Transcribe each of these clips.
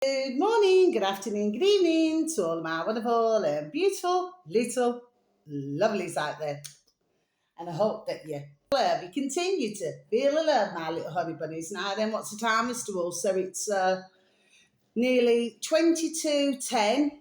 Good morning, good afternoon, good evening to all my wonderful and beautiful little lovelies out there. And I hope that you continue to feel the love, my little honey bunnies. Now then, what's the time, Mr. Wolf? So it's nearly 22:10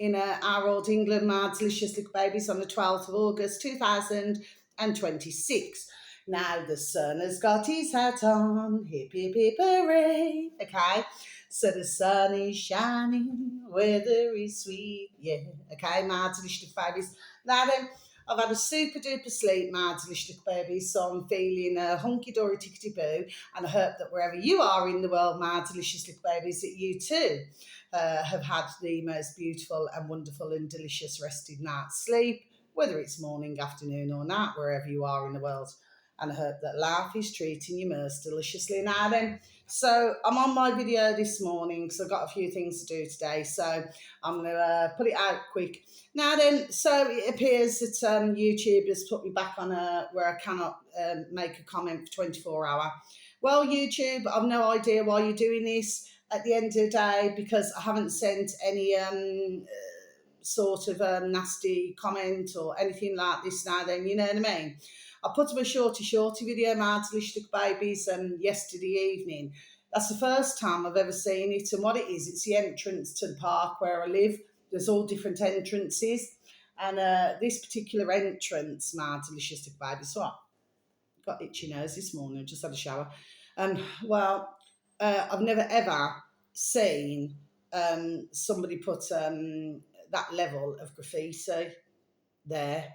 in our old England, my delicious little babies, on the 12th of August 2026. Now the sun has got his hat on, hip hip hip hooray, okay? So the sun is shining, weather is sweet, yeah, okay, my delicious little babies. Now then, I've had a super duper sleep, my delicious little babies, so I'm feeling hunky dory tickety boo, and I hope that wherever you are in the world, my delicious little babies, that you too have had the most beautiful and wonderful and delicious rested night's sleep, whether it's morning, afternoon, or night, wherever you are in the world. And I hope that life is treating you most deliciously. Now then, so I'm on my video this morning because I've got a few things to do today. So I'm going to put it out quick. Now then, so it appears that YouTube has put me back on where I cannot make a comment for 24 hours. Well, YouTube, I've no idea why you're doing this at the end of the day, because I haven't sent any sort of nasty comment or anything like this now then, you know what I mean? I put up a shorty video, my delicious babies, yesterday evening. That's the first time I've ever seen it, and what it is, it's the entrance to the park where I live. There's all different entrances, and this particular entrance, my delicious babies, so I got itchy nose this morning, just had a shower. Well, I've never ever seen somebody put that level of graffiti there.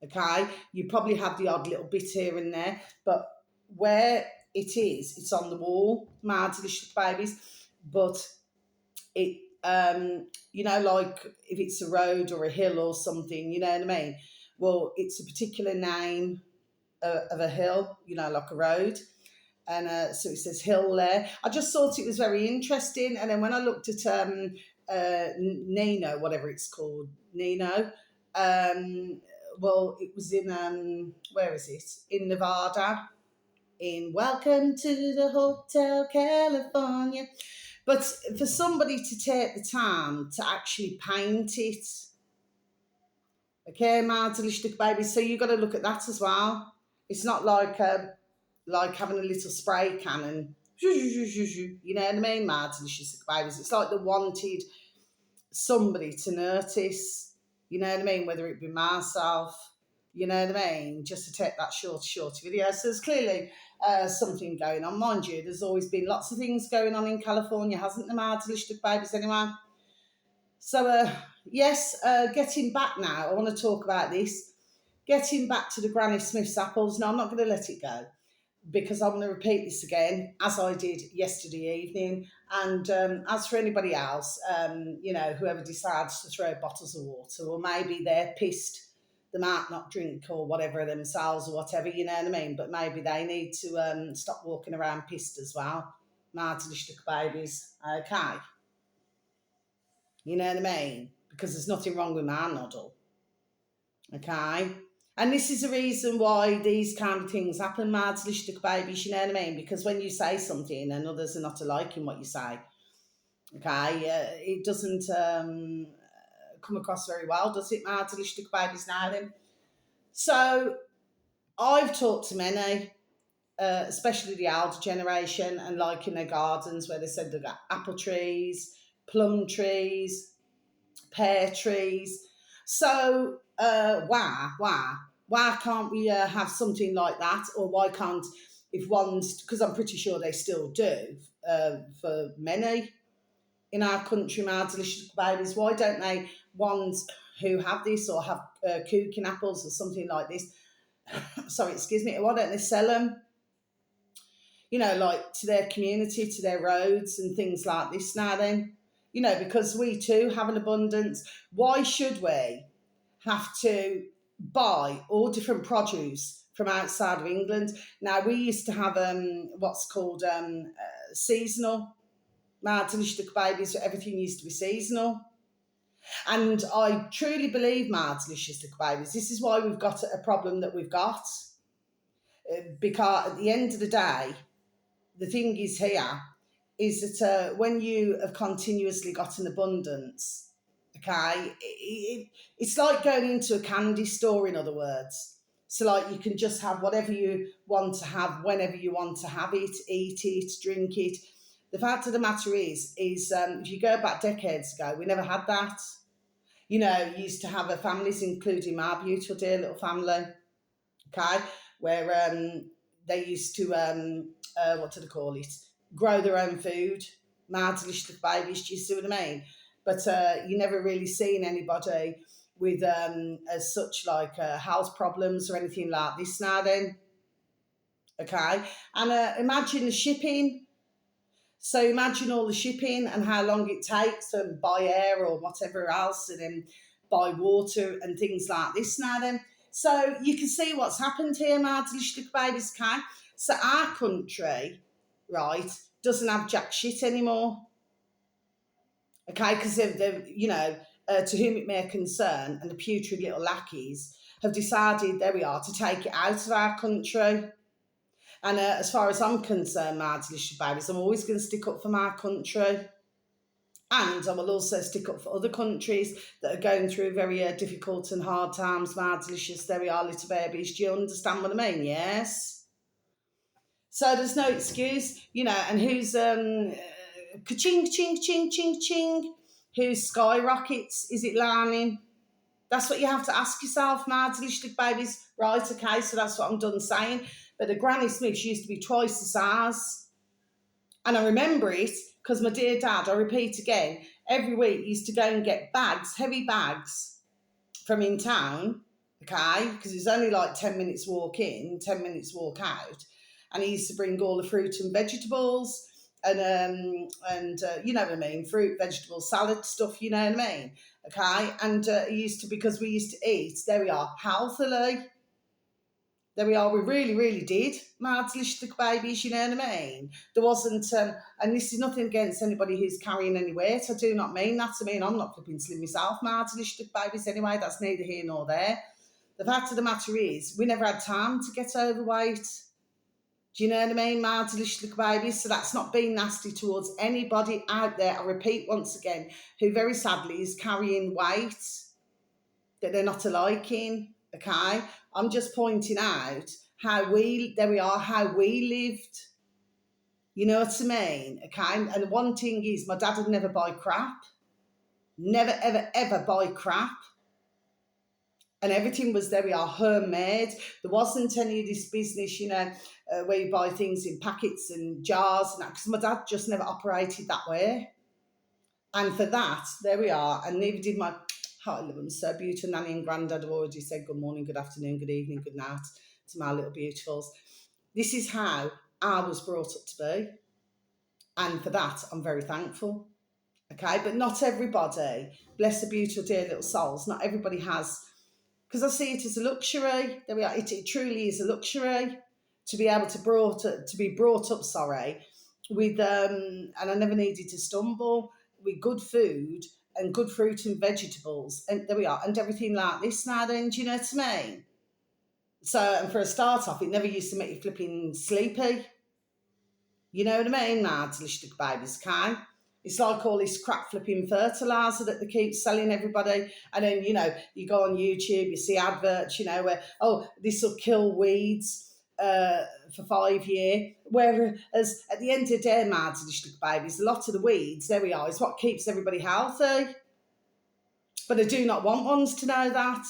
Okay, you probably have the odd little bit here and there, but where it is, it's on the wall, my delicious babies. But it, like if it's a road or a hill or something, you know what I mean? Well, it's a particular name of a hill, like a road, and so it says hill there. I just thought it was very interesting, and then when I looked at Nino, whatever it's called, Nino, well, it was in where is it? In Nevada, in Welcome to the Hotel California. But for somebody to take the time to actually paint it, okay, my delicious baby. So you've got to look at that as well. It's not like having a little spray can and you know what I mean, my delicious babies. It's like they wanted somebody to notice, you know what I mean, whether it be myself, you know what I mean, just to take that short video. So there's clearly something going on. Mind you, there's always been lots of things going on in California, hasn't there, my delicious babies, anyway? So, yes, getting back now, I want to talk about this. Getting back to the Granny Smith's apples. Now, I'm not going to let it go because I'm going to repeat this again, as I did yesterday evening. And as for anybody else, whoever decides to throw bottles of water, or maybe they're pissed, they might not drink or whatever themselves or whatever, you know what I mean? But maybe they need to stop walking around pissed as well. My delicious babies, okay? You know what I mean? Because there's nothing wrong with my noddle. Okay? And this is the reason why these kind of things happen, my delicious babies, you know what I mean? Because when you say something and others are not liking what you say, okay, it doesn't come across very well, does it, my delicious babies, now then? So I've talked to many, especially the elder generation, and like in their gardens where they said they've got apple trees, plum trees, pear trees. So why can't we have something like that? Or why can't, if one's, because I'm pretty sure they still do for many in our country, my delicious babies, why don't they, ones who have this or have cooking apples or something like this, sorry, excuse me, why don't they sell them, like to their community, to their roads and things like this now then? Because we too have an abundance. Why should we have to buy all different produce from outside of England? Now, we used to have what's called seasonal. My delicious babies, everything used to be seasonal. And I truly believe, my delicious babies, this is why we've got a problem that we've got. Because at the end of the day, the thing is here, is that when you have continuously got an abundance, okay, it's like going into a candy store, in other words. So, like, you can just have whatever you want to have whenever you want to have it, eat it, drink it. The fact of the matter is if you go back decades ago, we never had that. You know, you used to have a families, including my beautiful dear little family, okay, where they used to what do they call it? Grow their own food. Mad delicious babies. Do you see what I mean? But you never really seen anybody with as such like health problems or anything like this now. Then, okay, and imagine the shipping. So imagine all the shipping and how long it takes by air or whatever else, and then by water and things like this now then. So you can see what's happened here, my delicious babies, okay? So our country, right, doesn't have jack shit anymore, okay? Because to whom it may concern, and the putrid little lackeys have decided, there we are, to take it out of our country. And as far as I'm concerned, my delicious babies, I'm always going to stick up for my country. And I will also stick up for other countries that are going through very difficult and hard times, my delicious. There we are, little babies. Do you understand what I mean? Yes? So there's no excuse, and who's ka-ching, ching, ching, ching, ching, who skyrockets? Is it learning? That's what you have to ask yourself, my delicious babies. Right, okay, so that's what I'm done saying. But the Granny Smiths used to be twice the size. And I remember it because my dear dad, I repeat again, every week used to go and get bags, heavy bags from in town, okay, because it's only like 10 minutes walk in, 10 minutes walk out. And he used to bring all the fruit and vegetables and you know what I mean, fruit, vegetable, salad stuff, you know what I mean, okay. And he used to, because we used to eat, there we are, healthily. There we are, we really, really did. My delicious babies, you know what I mean? There wasn't, and this is nothing against anybody who's carrying any weight. I do not mean that. I mean, I'm not flipping slim myself, my delicious babies anyway. That's neither here nor there. The fact of the matter is, we never had time to get overweight. Do you know what I mean, my delicious babies? So that's not being nasty towards anybody out there, I repeat once again, who very sadly is carrying weight that they're not liking, okay? I'm just pointing out how how we lived. You know what I mean? Okay. And one thing is, my dad would never buy crap. Never, ever, ever buy crap. And everything was, there we are, homemade. There wasn't any of this business, where you buy things in packets and jars and that, because my dad just never operated that way. And for that, there we are. And neither did my, I love them so beautiful. Nanny and Grandad have already said good morning, good afternoon, good evening, good night to my little beautifuls. This is how I was brought up to be. And for that, I'm very thankful. Okay, but not everybody, bless the beautiful dear little souls, not everybody has, because I see it as a luxury. There we are. It truly is a luxury to be able to be brought up, with and I never needed to stumble, with good food and good fruit and vegetables, and there we are, and everything like this now then, do you know what I mean? So, and for a start off, it never used to make you flipping sleepy. You know what I mean, now, delicious babies, okay? It's like all this crap flipping fertiliser that they keep selling everybody. And then, you go on YouTube, you see adverts, where, oh, this will kill weeds for 5 years. Whereas at the end of the day, my delicious babies, a lot of the weeds, there we are, is what keeps everybody healthy. But I do not want ones to know that.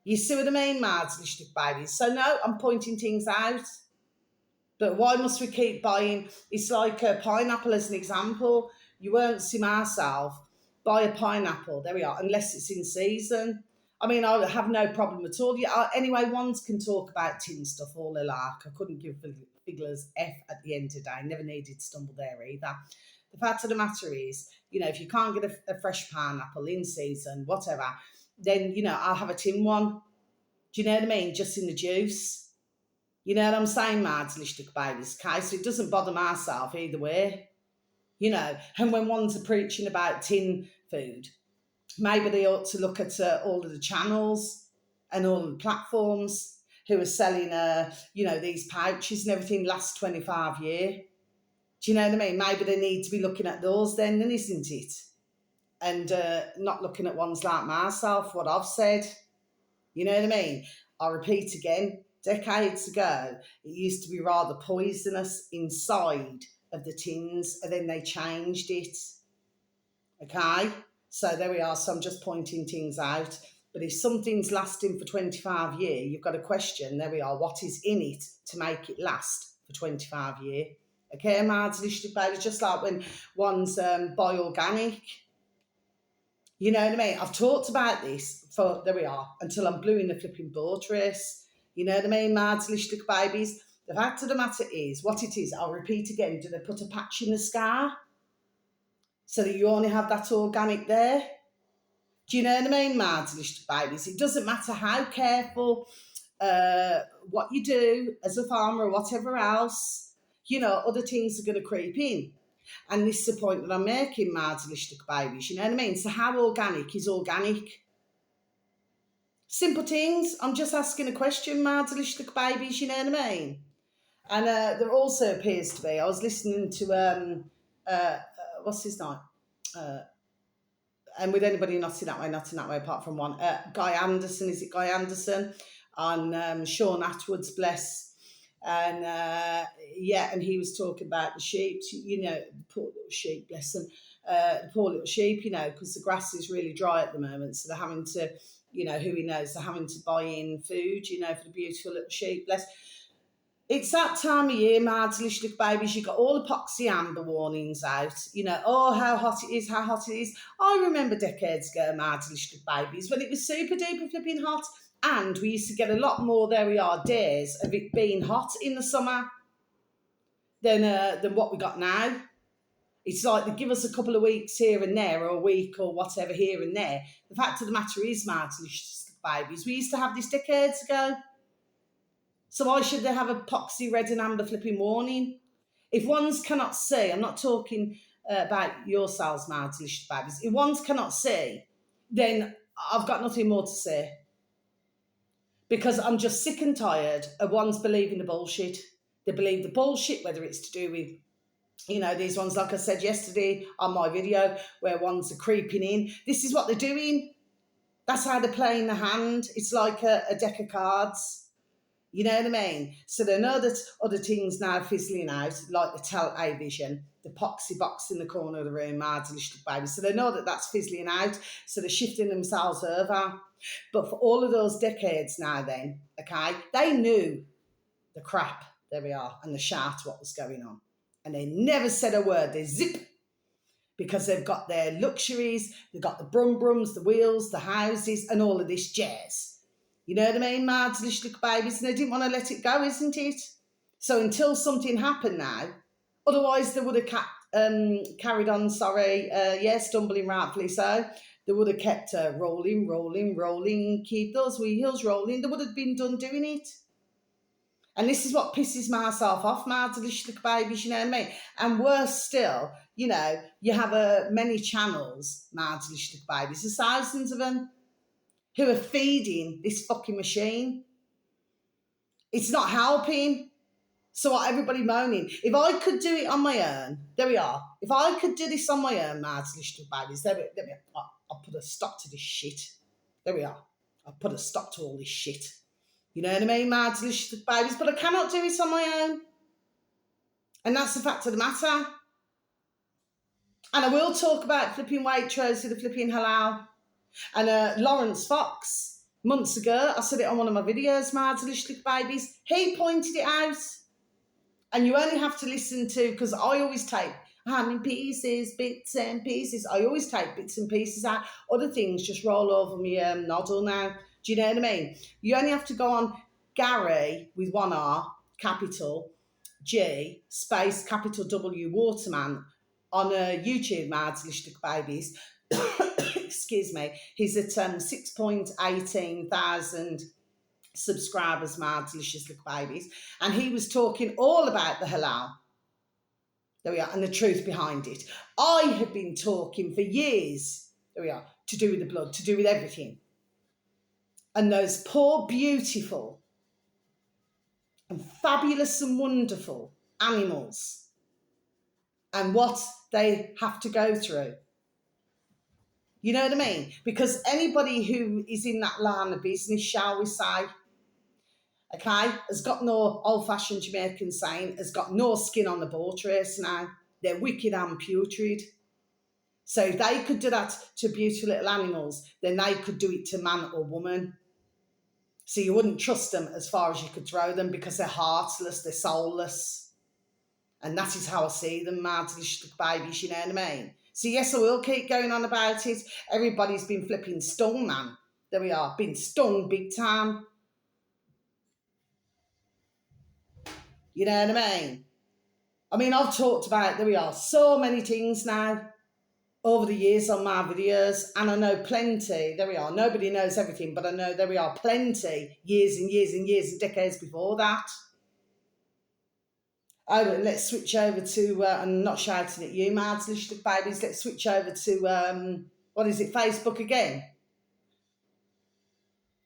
You see what I mean, my delicious babies? So no, I'm pointing things out. But why must we keep buying? It's like a pineapple as an example. You won't see myself buy a pineapple, there we are, unless it's in season. I mean, I have no problem at all. Anyway, ones can talk about tin stuff all they like. I couldn't give Figler's F at the end of the day. Never needed to stumble there either. The fact of the matter is, if you can't get a fresh pineapple in season, whatever, then, I'll have a tin one. Do you know what I mean? Just in the juice. You know what I'm saying, my delicious babies, okay? So it doesn't bother myself either way, And when ones are preaching about tin food, maybe they ought to look at all of the channels and all the platforms who are selling, these pouches and everything last 25 years. Do you know what I mean? Maybe they need to be looking at those then, isn't it? And not looking at ones like myself, what I've said. You know what I mean? I'll repeat again, decades ago, it used to be rather poisonous inside of the tins, and then they changed it. Okay? So there we are. So I'm just pointing things out. But if something's lasting for 25 years, you've got to question, there we are, what is in it to make it last for 25 years? Okay, Mads, it's just like when one's buy organic. You know what I mean? I've talked about this for, there we are, until I'm blue in the flipping boat race. You know what I mean, Mads, Lishlik babies? The fact of the matter is, what it is, I'll repeat again, do they put a patch in the scar so that you only have that organic there? Do you know what I mean, Mads, Lishlik babies? It doesn't matter how careful, what you do as a farmer or whatever else, you know, other things are going to creep in. And this is the point that I'm making, Mads, Lishlik babies, you know what I mean? So how organic is organic? Simple things. I'm just asking a question, Mads, Lishlik babies, you know what I mean? And there also appears to be, I was listening to, what's his name? And with anybody not in that way, apart from one, Guy Anderson, is it Guy Anderson? On Sean Atwood's Bless. And and he was talking about the sheep, you know, the poor little sheep, bless them, the poor little sheep, you know, because the grass is really dry at the moment. So they're having to, you know, who he knows, they're having to buy in food, you know, for the beautiful little sheep, bless. It's that time of year, Mads, Lishlik babies, you've got all epoxy amber warnings out, you know, oh, how hot it is, how hot it is. I remember decades ago, Mads, Lishlik babies, when it was super duper flipping hot, and we used to get a lot more, there we are, days of it being hot in the summer than what we got now. It's like they give us a couple of weeks here and there, or a week or whatever here and there. The fact of the matter is, Mads, Lishlik babies, we used to have this decades ago. So why should they have a epoxy red and amber flipping warning? If ones cannot see, I'm not talking about your cells, Mads, Lishlik babies. If ones cannot see, then I've got nothing more to say. Because I'm just sick and tired of ones believing the bullshit. They believe the bullshit, whether it's to do with, you know, these ones, like I said yesterday on my video, where ones are creeping in. This is what they're doing. That's how they're playing the hand. It's like a deck of cards. You know what I mean? So they know that other things now are fizzling out, like the television, the poxy box in the corner of the room, Mads and Lishlik baby. So they know that that's fizzling out, so they're shifting themselves over. But for all of those decades now then, okay, they knew the crap, there we are, and the shout what was going on. And they never said a word, they zip, because they've got their luxuries, they've got the brums, the wheels, the houses, and all of this jazz. You know what I mean, Mads, Lishlik babies, and they didn't want to let it go, isn't it? So until something happened now, otherwise they would have carried on, stumbling rightfully so. They would have kept rolling, keep those wheels rolling. They would have been done doing it. And this is what pisses myself off, Mads, Lishlik babies, you know what I mean? And worse still, you know, you have many channels, Mads, Lishlik babies, there's thousands of them, who are feeding this fucking machine. It's not helping. So what, everybody moaning? If I could do it on my own, there we are. If I could do this on my own, Mads, Lishlik babies, there we are. I'll put a stop to this shit. There we are. I'll put a stop to all this shit. You know what I mean, Mads, Lishlik babies? But I cannot do it on my own. And that's the fact of the matter. And I will talk about flipping Waitrose with the flipping halal. And Lawrence Fox, months ago, I said it on one of my videos, Mads, Lishlik babies, he pointed it out. And you only have to listen to, because I always take bits and pieces. I always take bits and pieces out. Other things just roll over me noddle now. Do you know what I mean? You only have to go on Gary with one R, capital G, space, capital W, Waterman, on YouTube, Mads, Lishlik babies. Excuse me, he's at 6.18 thousand subscribers, Mads, Lishlik babies, and he was talking all about the halal. There we are, and the truth behind it. I have been talking for years, there we are, to do with the blood, to do with everything. And those poor, beautiful, and fabulous and wonderful animals and what they have to go through. You know what I mean? Because anybody who is in that line of business, shall we say, okay, has got no old-fashioned Jamaican saying, has got no skin on the boat race now. They're wicked and putrid. So if they could do that to beautiful little animals, then they could do it to man or woman. So you wouldn't trust them as far as you could throw them because they're heartless, they're soulless. And that is how I see them, mad little babies, you know what I mean? So yes, I will keep going on about it. Everybody's been flipping stung, man. There we are, been stung big time. You know what I mean? I mean, I've talked about, there we are, so many things now over the years on my videos, and I know plenty, there we are, nobody knows everything, but I know there we are plenty years and years and years and decades before that. Oh, let's switch over to, I'm not shouting at you, Mads, little babies, let's switch over to, what is it, Facebook again?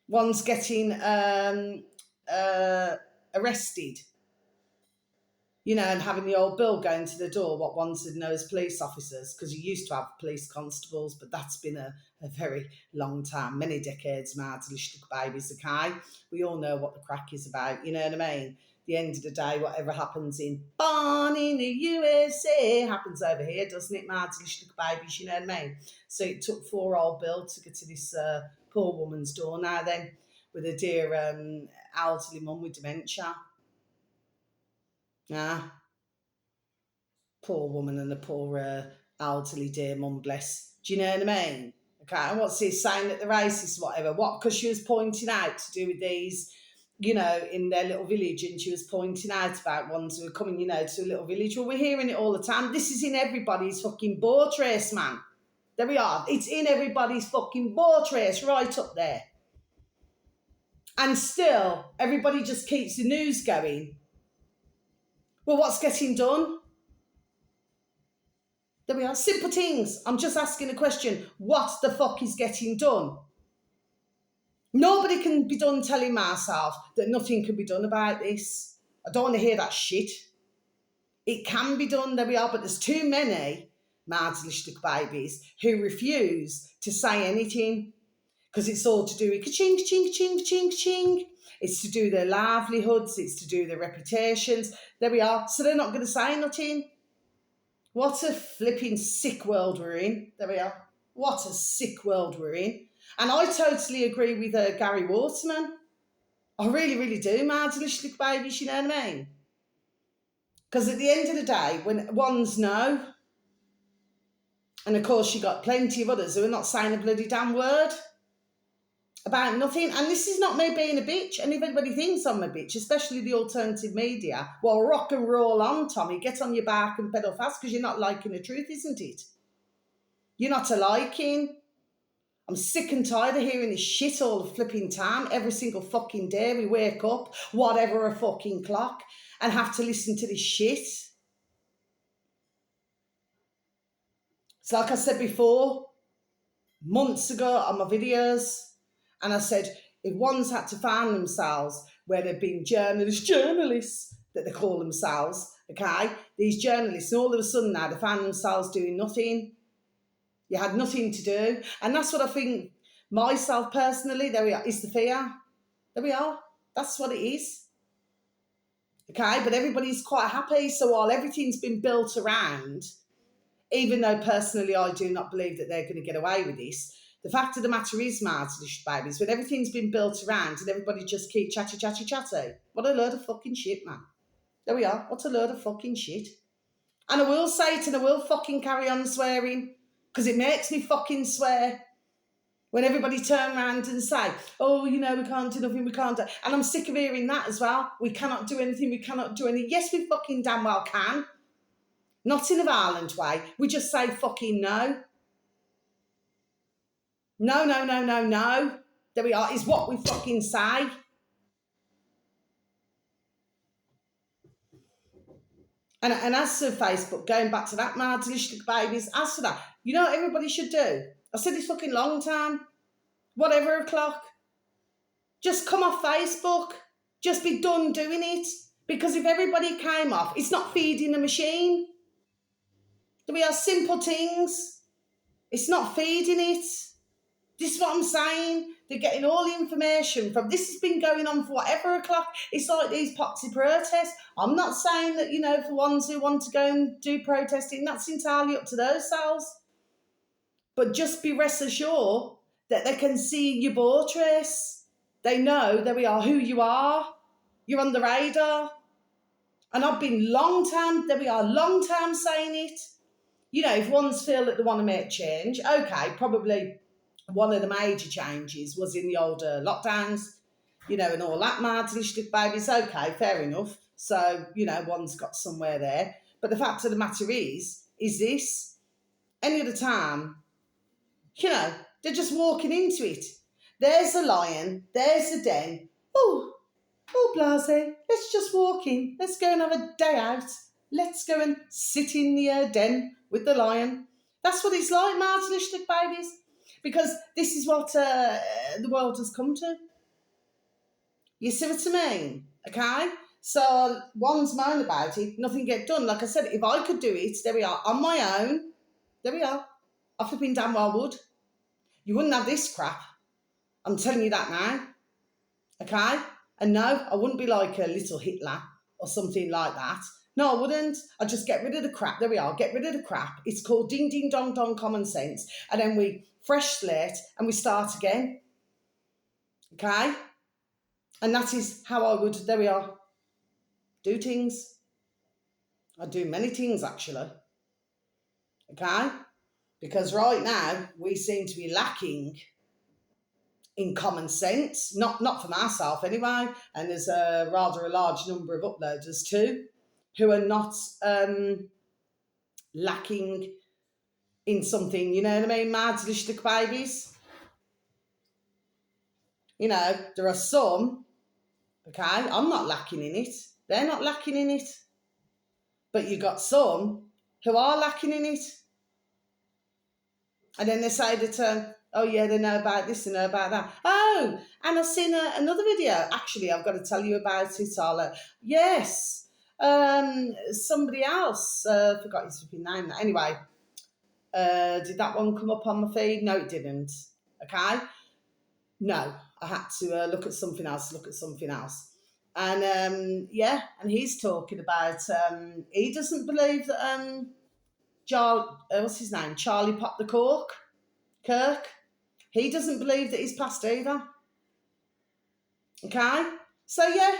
One's getting arrested, you know, and having the old bill going to the door, what one said know as police officers, because you used to have police constables, but that's been a very long time, many decades, Mads, little babies, okay? We all know what the crack is about, you know what I mean? The end of the day, whatever happens born in the USA happens over here, doesn't it, Mads, little babies, you know what I mean? So it took poor old Bill to get to this poor woman's door now then, with a dear elderly mum with dementia. Poor woman and the poor elderly dear mum, bless. Do you know what I mean? Okay, and what's he saying that they're racist, whatever? What? Because she was pointing out to do with these, you know, in their little village, and she was pointing out about ones who are coming, you know, to a little village. Well, we're hearing it all the time. This is in everybody's fucking boat race, man. There we are. It's in everybody's fucking boat race, right up there. And still, everybody just keeps the news going. Well, what's getting done? There we are. Simple things. I'm just asking a question. What the fuck is getting done? Nobody can be done telling myself that nothing can be done about this. I don't want to hear that shit. It can be done, there we are, but there's too many Madslichtig babies who refuse to say anything because it's all to do with ka-ching, ching, ching, ching, ching. It's to do their livelihoods. It's to do their reputations. There we are. So they're not going to say nothing. What a flipping sick world we're in. There we are. What a sick world we're in. And I totally agree with Gary Waterman. I really, really do, Madslichtig babies, you know what I mean? Because at the end of the day, when ones know, and of course you got plenty of others who are not saying a bloody damn word about nothing. And this is not me being a bitch. And if anybody thinks I'm a bitch, especially the alternative media, well, rock and roll on, Tommy. Get on your back and pedal fast because you're not liking the truth, isn't it? You're not a liking. I'm sick and tired of hearing this shit all the flipping time. Every single fucking day we wake up, whatever a fucking clock, and have to listen to this shit. It's like I said before, months ago on my videos, and I said, if one's had to find themselves where they've been journalists, that they call themselves, okay? These journalists, and all of a sudden now they find themselves doing nothing. You had nothing to do. And that's what I think, myself personally, there we are, is the fear. There we are. That's what it is. Okay, but everybody's quite happy. So while everything's been built around, even though personally I do not believe that they're going to get away with this, the fact of the matter is, Martin, babies, when everything's been built around and everybody just keep chatty. What a load of fucking shit, man. There we are. What a load of fucking shit. And I will say it and I will fucking carry on swearing because it makes me fucking swear when everybody turn around and say, oh, you know, we can't do nothing, we can't do. And I'm sick of hearing that as well. We cannot do anything, we cannot do anything. Yes, we fucking damn well can. Not in a violent way. We just say fucking no. No. There we are, is what we fucking say. And as for Facebook, going back to that, Martin babies, as for that, you know what everybody should do? I said this fucking long time. Whatever o'clock. Just come off Facebook. Just be done doing it. Because if everybody came off, it's not feeding the machine. We are simple things. It's not feeding it. This is what I'm saying. They're getting all the information from. This has been going on for whatever o'clock. It's like these poxy protests. I'm not saying that, for ones who want to go and do protesting, that's entirely up to themselves. But just be rest assured that they can see your ball trace. They know there we are, who you are. You're on the radar. And I've been long time saying it. If ones feel that they want to make change, okay, probably one of the major changes was in the older lockdowns, and all that marginalistic babies. Okay, fair enough. So, one's got somewhere there. But the fact of the matter is this, any other time, they're just walking into it. There's a lion, there's a den. Oh, blase, let's just walk in. Let's go and have a day out. Let's go and sit in the den with the lion. That's what it's like, marginalistic babies. Because this is what the world has come to. You see what I mean? Okay? So one's moan about it, nothing get done. Like I said, if I could do it, there we are, on my own, there we are. I flipping damn well would. You wouldn't have this crap. I'm telling you that now. Okay? And no, I wouldn't be like a little Hitler or something like that. No, I wouldn't. I'd just get rid of the crap. There we are. Get rid of the crap. It's called ding, ding, dong, dong, common sense. And then we fresh slate and we start again. Okay? And that is how I would, there we are, do things. I do many things, actually. Okay? Because right now, we seem to be lacking in common sense. Not for myself, anyway. And there's rather a large number of uploaders, too, who are not lacking in something, you know what I mean? Marginalistic babies. There are some, okay, I'm not lacking in it. They're not lacking in it. But you got some who are lacking in it. And then they say that, oh yeah, they know about this, they know about that. Oh, and I've seen another video. Actually, I've got to tell you about it, Arla. Yes. Somebody else, forgot his flipping name. Anyway, did that one come up on my feed? No, it didn't. Okay? No, I had to look at something else. And and he's talking about, he doesn't believe that, what's his name? Charlie Pop the Kirk. He doesn't believe that he's passed either. Okay? So yeah,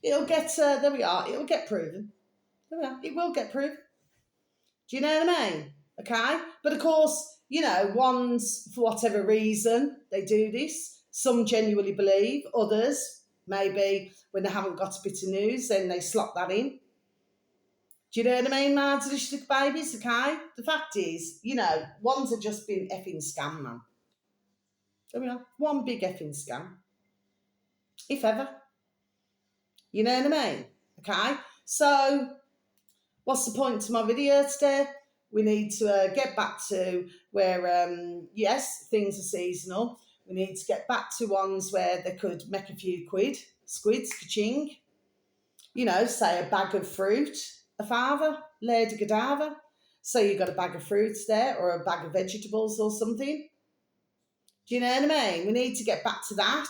it'll get, there we are, it'll get proven. There we are, it will get proven. Do you know what I mean? Okay? But of course, ones, for whatever reason, they do this. Some genuinely believe, others, maybe when they haven't got a bit of news, then they slot that in. Do you know what I mean, marginalistic babies, okay? The fact is, ones have just been effing scam, man. There we are. One big effing scam. If ever. You know what I mean? Okay? So, what's the point to my video today? We need to get back to where, yes, things are seasonal. We need to get back to ones where they could make a few squids, ka-ching. Say a bag of fruit, a father, Lady Godiva. So you've got a bag of fruits there or a bag of vegetables or something. Do you know what I mean? We need to get back to that.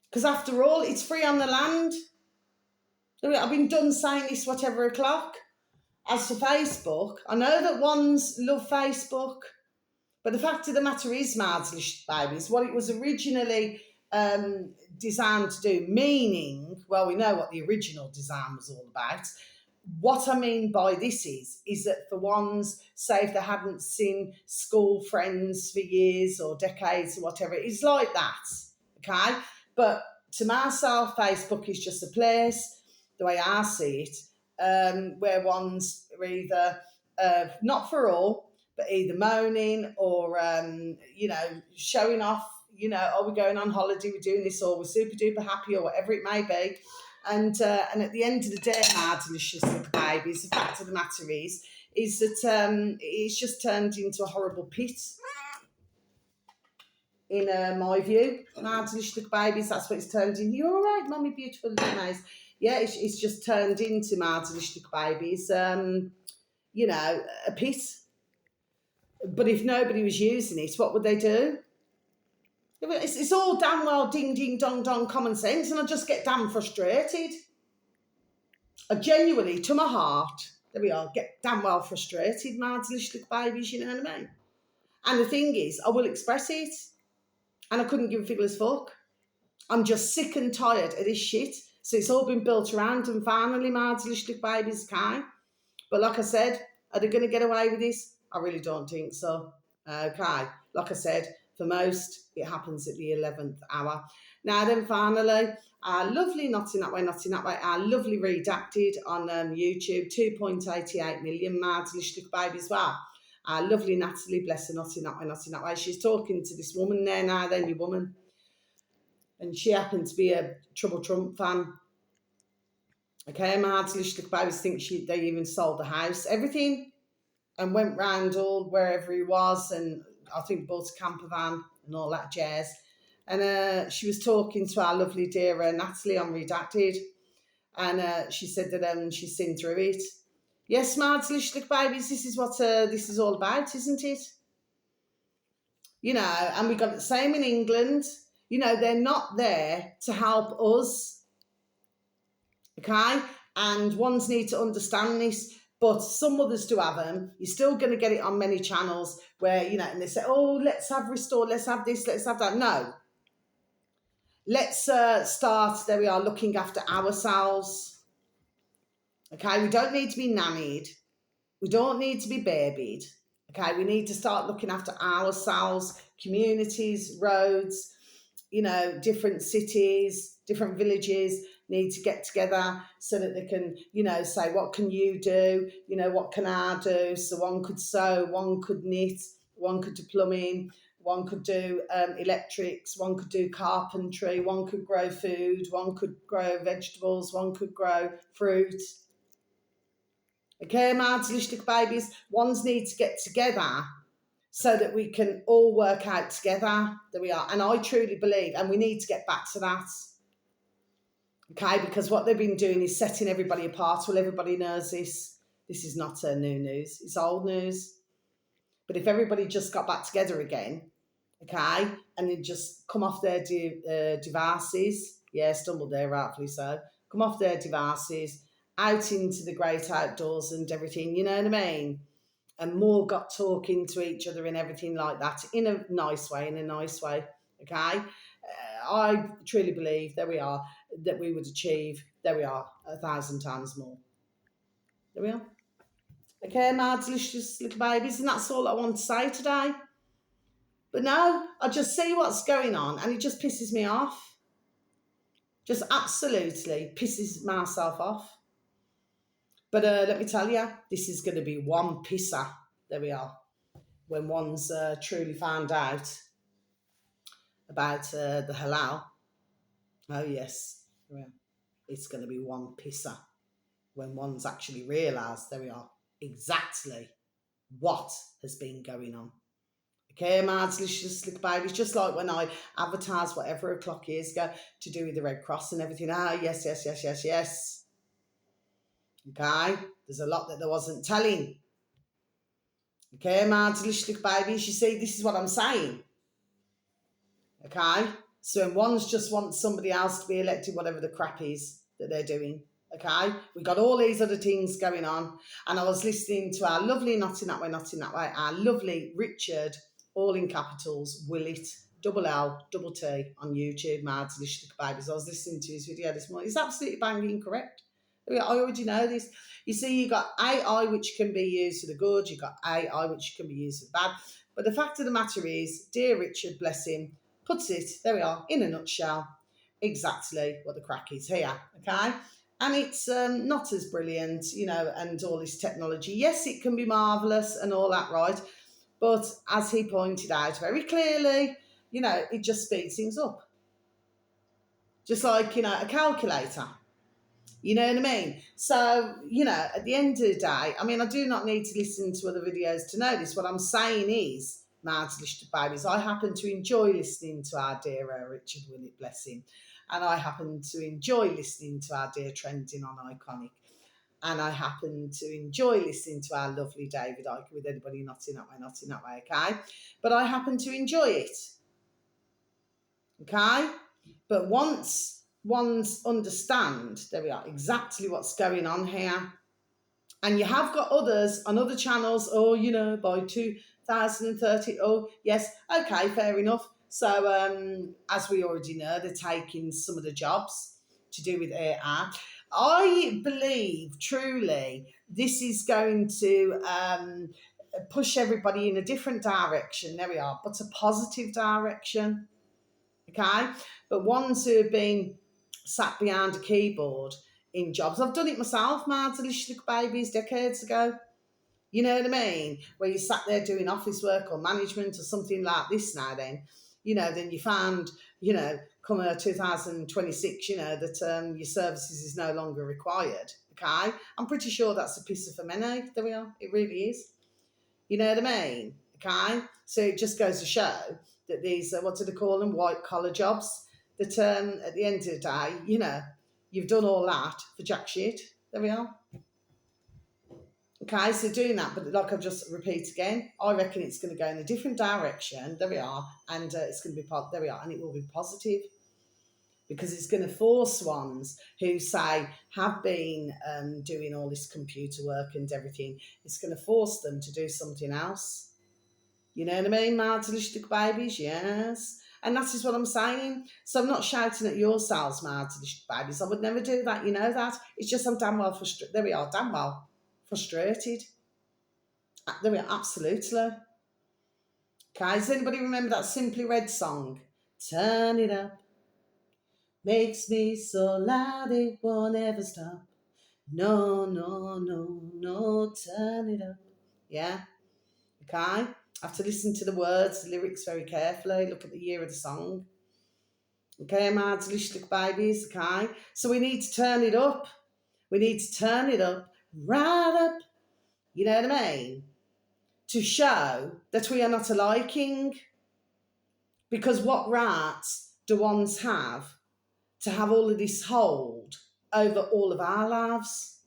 Because after all, it's free on the land. I've been done saying this whatever o'clock. As for Facebook, I know that ones love Facebook, but the fact of the matter is, marginalistic babies, what it was originally designed to do, meaning, well, we know what the original design was all about. What I mean by this is that for ones, say if they hadn't seen school friends for years or decades or whatever, it's like that, okay? But to myself, Facebook is just a place, the way I see it, where ones are either, not for all, but either moaning or, showing off, are we going on holiday, we're doing this, or we're super duper happy, or whatever it may be. And at the end of the day, marginalistic babies, the fact of the matter is that it's just turned into a horrible pit. In my view, marginalistic babies, that's what it's turned into. You're all right, mummy, beautiful, nice. Yeah, it's just turned into marginalistic babies. you know, a piss. But if nobody was using it, what would they do? It's all damn well ding, ding, dong, dong common sense, and I just get damn frustrated. I genuinely, to my heart, there we are, get damn well frustrated, my little babies, you know what I mean? And the thing is, I will express it, and I couldn't give a fiddler's fuck. I'm just sick and tired of this shit. So it's all been built around, and finally, my little babies can. But like I said, are they going to get away with this? I really don't think so. Okay, like I said, for most, it happens at the 11th hour. Now then, finally, our lovely Not In That Way, Not In That Way, our lovely Redacted on YouTube, 2.88 million mad little baby as well. Our lovely Natalie, bless her, Not In That Way, Not In That Way. She's talking to this woman there now, then your woman. And she happened to be a Trouble Trump fan. Okay, my little babies think they even sold the house, everything, and went round all wherever he was, and I think bought a camper van and all that jazz. And she was talking to our lovely dear Natalie on Redacted, and she said that she's seen through it. Yes, my little babies, this is what this is all about, isn't it? You know, and we got the same in England. You know, they're not there to help us. Okay, and ones need to understand this, but some mothers do have them. You're still going to get it on many channels where, you know, and they say, oh, let's have Restore, let's have this, let's have that. No. Let's start, there we are, looking after ourselves. Okay, we don't need to be nannied. We don't need to be babied. Okay, we need to start looking after ourselves, communities, roads, you know, different cities, different villages need to get together so that they can, you know, say, what can you do? You know, what can I do? So one could sew, one could knit, one could do plumbing, one could do electrics, one could do carpentry, one could grow food, one could grow vegetables, one could grow fruit. Okay, my little babies, ones need to get together so that we can all work out together. There we are. And I truly believe, and we need to get back to that. Okay, because what they've been doing is setting everybody apart. Well, everybody knows this. This is not new news. It's old news. But if everybody just got back together again, okay, and they just come off their devices, yeah, stumbled there, rightfully so, come off their devices, out into the great outdoors and everything, you know what I mean? And more got talking to each other and everything like that in a nice way, okay? I truly believe, there we are, that we would achieve, there we are, 1,000 times more. There we are. Okay, my delicious little babies, and that's all I want to say today. But no, I just see what's going on and it just pisses me off. Just absolutely pisses myself off. But let me tell you, this is going to be one pisser. There we are. When one's truly found out about the halal. Oh, yes. It's going to be one pisser. When one's actually realised, there we are, exactly what has been going on. Okay, my delicious little babies, just like when I advertised whatever a clock years ago to do with the Red Cross and everything. Ah, yes. Okay, there's a lot that there wasn't telling. Okay, my delicious little babies, you see, this is what I'm saying. Okay, so when ones just want somebody else to be elected, whatever the crap is that they're doing. Okay, we got all these other things going on, and I was listening to our lovely Not In That Way, Not In That Way, our lovely Richard, all in capitals, Willett, double L, double T, on YouTube, my delicious little babies. I was listening to his video this morning. It's absolutely banging correct. I already know this. You see, you got AI, which can be used for the good. You got AI, which can be used for the bad. But the fact of the matter is, dear Richard, bless him, puts it, there we are, in a nutshell, exactly what the crack is here, okay? And it's not as brilliant, you know, and all this technology. Yes, it can be marvellous and all that, right? But as he pointed out very clearly, you know, it just speeds things up. Just like, you know, a calculator. You know what I mean? So, you know, at the end of the day, I mean, I do not need to listen to other videos to know this. What I'm saying is, my little babies, I happen to enjoy listening to our dear Richard Willett, bless him. And I happen to enjoy listening to our dear Trending on Iconic. and I happen to enjoy listening to our lovely David Icke, with anybody not in that way, okay? But I happen to enjoy it, okay? But once one's understand, there we are, exactly what's going on here, and you have got others on other channels, oh, you know, by 2030, oh, yes, okay, fair enough. So, as we already know, they're taking some of the jobs to do with AI. I believe, truly, this is going to push everybody in a different direction, there we are, but a positive direction, okay? But ones who have been sat behind a keyboard in jobs. I've done it myself, man, delicious little babies decades ago. You know what I mean? Where you sat there doing office work or management or something like this now then, you know, then you found, you know, come 2026, you know, that your services is no longer required, okay? I'm pretty sure that's a piece of money. There we are. It really is. You know what I mean? Okay? So it just goes to show that these, what do they call them, white collar jobs, that at the end of the day, you know, you've done all that for jack shit. There we are. Okay, so doing that, but like I've just repeat again, I reckon it's going to go in a different direction. There we are, and it's going to be there we are, and it will be positive, because it's going to force ones who say have been doing all this computer work and everything. It's going to force them to do something else. You know what I mean, Mardelistic babies? Yes. And that is what I'm saying. So I'm not shouting at yourselves, Mardelistic babies. I would never do that. You know that. It's just I'm damn well frustrated. There we are, damn well frustrated. There we are, absolutely. Okay, does anybody remember that Simply Red song? Turn it up. Makes me so loud it won't ever stop. No, no, no, no, turn it up. Yeah. Okay. I have to listen to the words, the lyrics very carefully, look at the year of the song. Okay, my delicious babies, okay? So we need to turn it up. We need to turn it up, right up, you know what I mean? To show that we are not a liking. Because what rights do ones have to have all of this hold over all of our lives?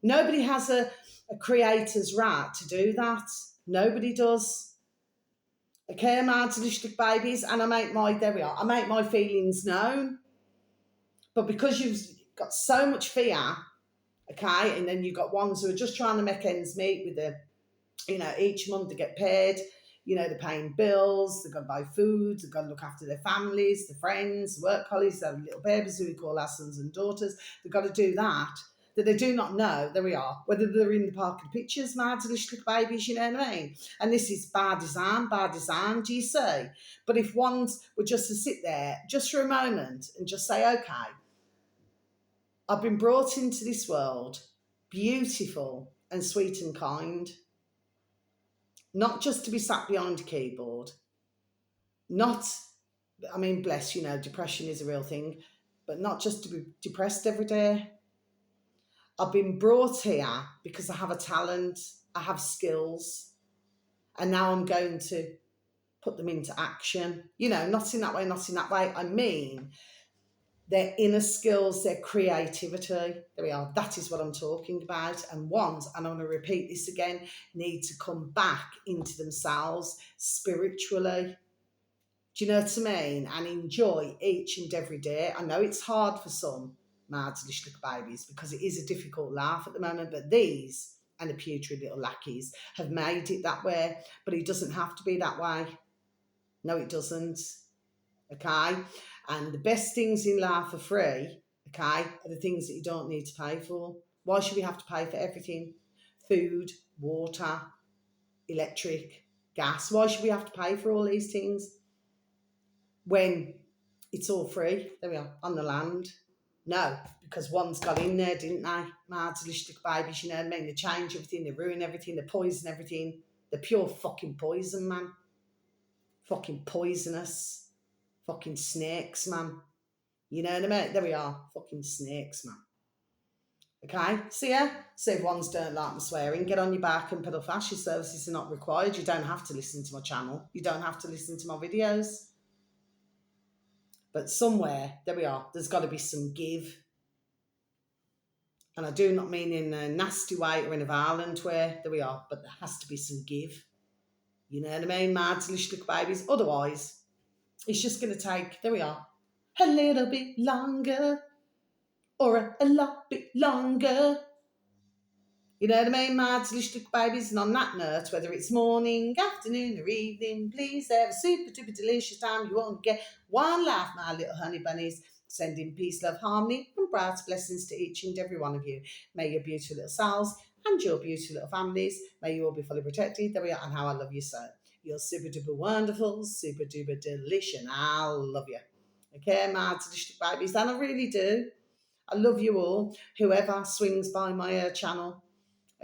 Nobody has a creator's right to do that. Nobody does. Okay, I'm artistic babies, and I make my feelings known. But because you've got so much fear, okay, and then you've got ones who are just trying to make ends meet with the, you know, each month they get paid, you know, they're paying bills, they've got to buy food, they've got to look after their families, their friends, work colleagues, their little babies who we call our sons and daughters. They've got to do that they do not know, there we are, whether they're in the park of pictures, my delicious little babies, you know what I mean? And this is bad design, do you see? But if ones were just to sit there just for a moment and just say, okay, I've been brought into this world beautiful and sweet and kind, not just to be sat behind a keyboard, not, I mean, bless, you know, depression is a real thing, but not just to be depressed every day. I've been brought here because I have a talent, I have skills, and now I'm going to put them into action. You know, not in that way. I mean, their inner skills, their creativity. There we are. That is what I'm talking about. And ones, and I'm going to repeat this again, need to come back into themselves spiritually. Do you know what I mean? And enjoy each and every day. I know it's hard for some, my delicious babies, because it is a difficult life at the moment, but these and the putrid little lackeys have made it that way. But it doesn't have to be that way. No, it doesn't. Okay? And the best things in life are free, okay, are the things that you don't need to pay for. Why should we have to pay for everything? Food, water, electric, gas. Why should we have to pay for all these things when it's all free? There we are, on the land. No, because one's got in there, didn't they? Mardelistic babies, you know what I mean? They change everything, they ruin everything, they poison everything. They're pure fucking poison, man. Fucking poisonous. Fucking snakes, man. You know what I mean? There we are. Fucking snakes, man. Okay? See ya? So if ones don't like my swearing, get on your back and pedal fast. Your services are not required. You don't have to listen to my channel. You don't have to listen to my videos. But somewhere, there we are, there's got to be some give. And I do not mean in a nasty way or in a violent way, there we are, but there has to be some give. You know what I mean, my delicious babies? Otherwise, it's just going to take, there we are, a little bit longer or a lot bit longer. You know what I mean, my delicious babies? And on that note, whether it's morning, afternoon, or evening, please have a super duper delicious time. You won't get one laugh, my little honey bunnies. Sending peace, love, harmony, and bright blessings to each and every one of you. May your beautiful little selves and your beautiful little families, may you all be fully protected. There we are, and how I love you so. You're super duper wonderful, super duper delicious, and I love you. Okay, my delicious babies, and I really do. I love you all, whoever swings by my channel.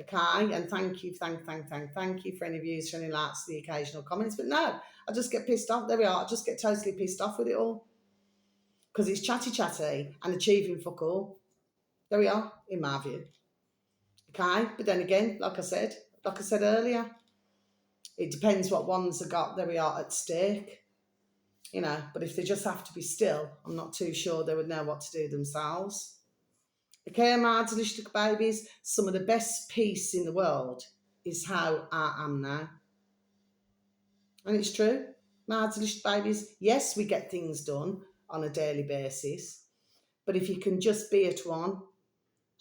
Okay, and thank you for any views, for any likes, the occasional comments. But no, I just get pissed off. There we are. I just get totally pissed off with it all because it's chatty and achieving fuck all. There we are, in my view. Okay, but then again, like I said earlier, it depends what ones have got. There we are at stake. You know, but if they just have to be still, I'm not too sure they would know what to do themselves. Okay, my delicious babies, some of the best peace in the world is how I am now. And it's true. My delicious babies, yes, we get things done on a daily basis, but if you can just be at one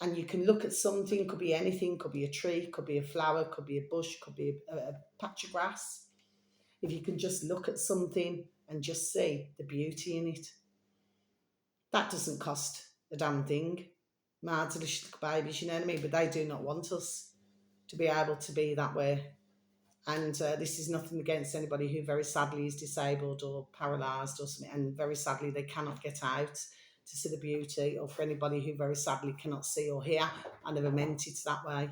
and you can look at something, could be anything, could be a tree, could be a flower, could be a bush, could be a patch of grass. If you can just look at something and just see the beauty in it, that doesn't cost a damn thing. My delicious babies, you know what I mean? But they do not want us to be able to be that way. And this is nothing against anybody who very sadly is disabled or paralysed or something, and very sadly they cannot get out to see the beauty, or for anybody who very sadly cannot see or hear. I never meant it that way,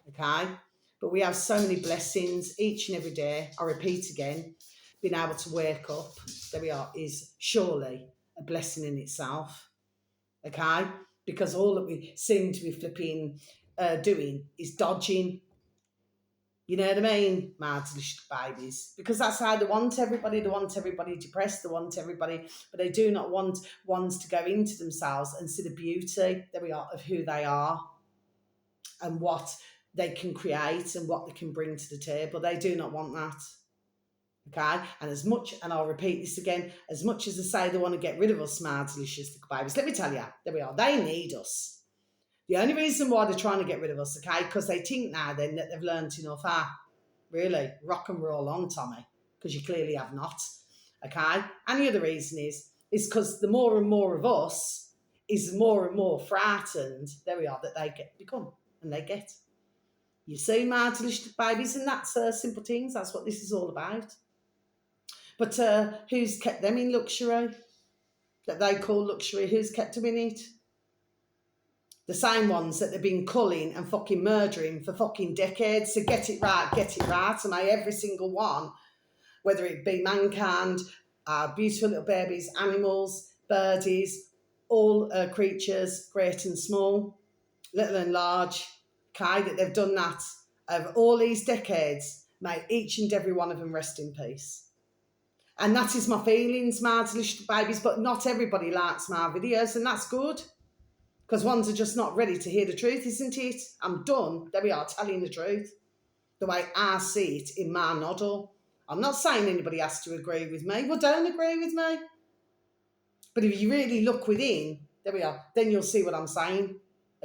okay? But we have so many blessings each and every day. I repeat again, being able to wake up, there we are, is surely a blessing in itself, okay? Because all that we seem to be flipping doing is dodging. You know what I mean? My delicious babies. Because that's how they want everybody. They want everybody depressed. They want everybody, but they do not want ones to go into themselves and see the beauty, there we are, of who they are and what they can create and what they can bring to the table. They do not want that. Okay? And as much, and I'll repeat this again, as much as they say they want to get rid of us, my delicious babies, let me tell you, there we are, they need us. The only reason why they're trying to get rid of us, okay, because they think now then that they've learned enough. Really, rock and roll on, Tommy, because you clearly have not, okay? And the other reason is because the more and more of us is more and more frightened, there we are, that they become, and they get. You see, my delicious babies, and that's simple things. That's what this is all about. But who's kept them in luxury? That they call luxury, who's kept them in it? The same ones that they've been culling and fucking murdering for fucking decades. So get it right. And may every single one, whether it be mankind, beautiful little babies, animals, birdies, all creatures, great and small, little and large, okay, that they've done that over all these decades, may each and every one of them rest in peace. And that is my feelings, my delicious babies, but not everybody likes my videos, and that's good. Because ones are just not ready to hear the truth, isn't it? I'm done. There we are, telling the truth. The way I see it in my noddle. I'm not saying anybody has to agree with me. Well, don't agree with me. But if you really look within, there we are, then you'll see what I'm saying.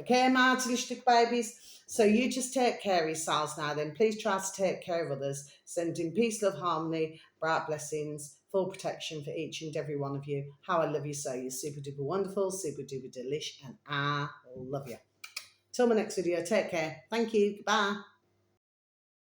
Okay, my delicious babies? So you just take care of yourselves now then. Please try to take care of others. Sending peace, love, harmony, bright blessings, full protection for each and every one of you. How I love you so. You're super duper wonderful, super duper delish, and I love you. Till my next video, take care. Thank you. Bye.